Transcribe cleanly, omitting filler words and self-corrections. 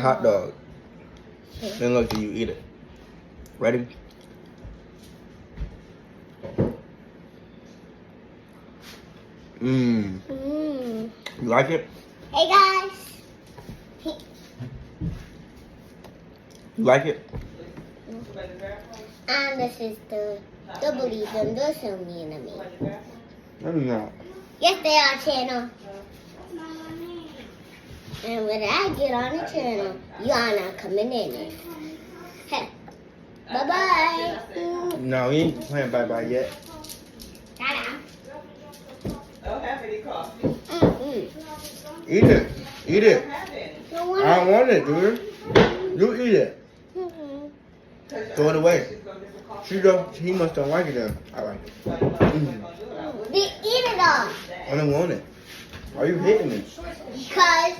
Hot dog. Then look, you eat it. Ready? Mmm. Mmm. You like it? Hey guys. You like it? And this is the believe them. Those don't mean to me. No, no. Yes, they are, channel. And when I get on the channel, y'all not coming in it. Hey, bye-bye. No, we ain't playing bye-bye yet. Ta-da. Don't have any coffee. Eat it. Eat it. No I don't want it, dude. You eat it. Throw it away. He must don't like it then. I like it. They eat it all. I don't want it. Why are you hitting me? Because